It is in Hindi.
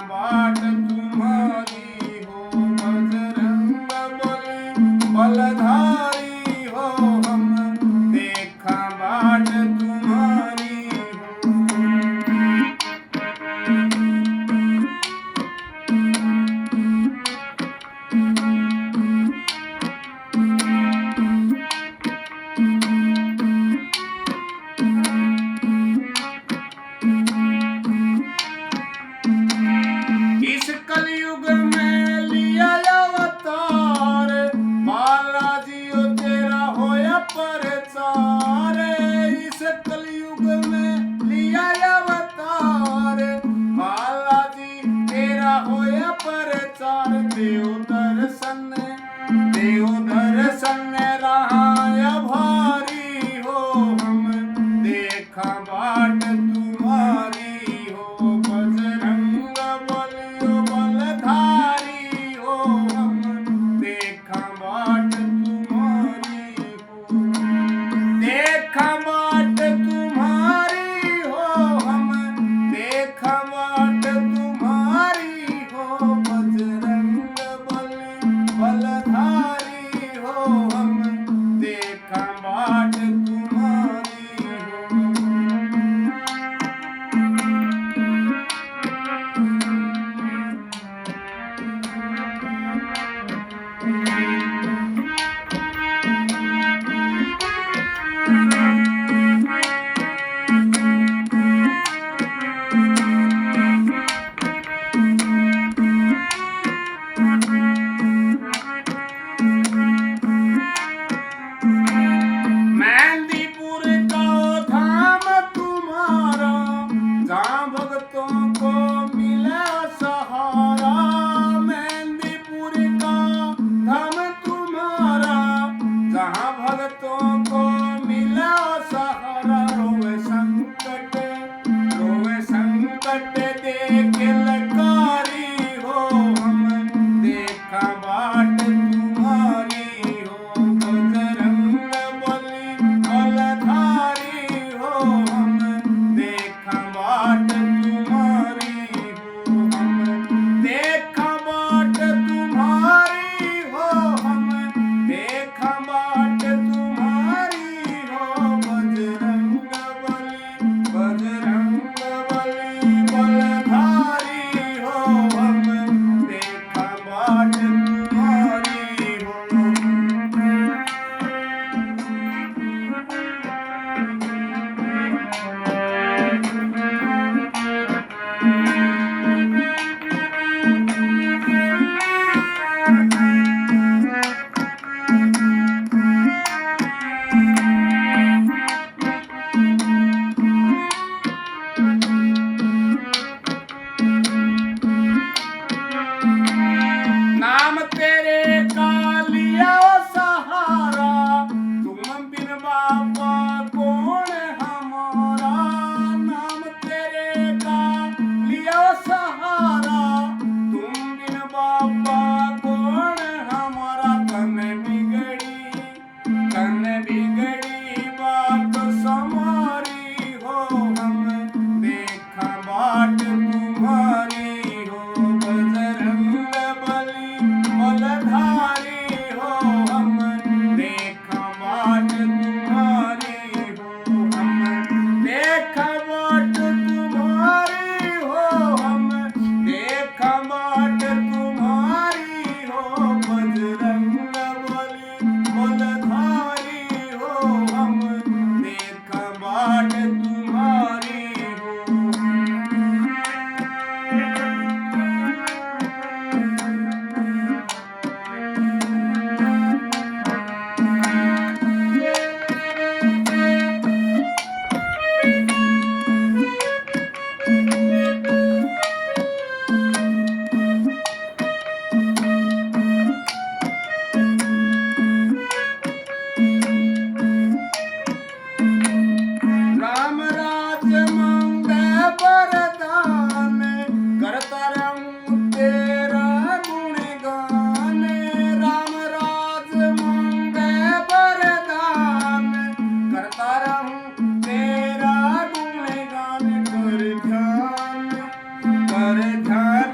बाट तुम्हारी हो बजरंग बली बलधारी हो हम देखा बाट तुम्हारी इस कलयुग में लिया अवतार बालाजी ओ तेरा होया प्रचार इस कलयुग में लिया अवतार बालाजी तेरा होया प्रचार देव दर्शन रहा भारी हो हम देखा बाट तुम्हारी हो बजरंग बलियो बलधारी हो हम देखा बाट तुम्हारी हो देखा बाट तुम्हारी हो हम देखा बाट तुम्हारी हो बजरंग बली बलधारी हो हम देखा बाट तुम्हारी हो मेहंदीपुर का धाम तुम्हारा जहाँ भक्तों को मिला सहारा मेहंदीपुर का धाम तुम्हारा जहाँ भक्तों को मिला सहारा रोवे संकट देख लकारी हो हम देखा बाट तुम्हारी हो बजरंग बली बलधारी हो हम देखा बाट तुम्हारी हो हम देखा बाट तुम्हारी हो हम देखा बाट तुम्हारी हो बजरंग बली बलधारी हो हम देखा बाट तुम्हारी हो नाम तेरे का लिया सहारा तुम बिन बाबा कौन हमारा नाम तेरे का लिया सहारा तुम बिन बाबा कौन हमारा तन बिगड़ी बात समारी हो हम देखा बाट तुम्हारी हो बजरंग बली बलधारी हो हम देखा बाट तुम्हारी हो हम देखा बाट तुम्हारी हो हम देखा बाट तुम्हारी हो बजरंग बली बलधारी हो हम देखा बाट तुम्हारी हो राम राज मंगे वरदान करता रहूं तेरा गुणगान राम राज मंगे वरदान करता रहूं तेरा गुणगान कर ध्यान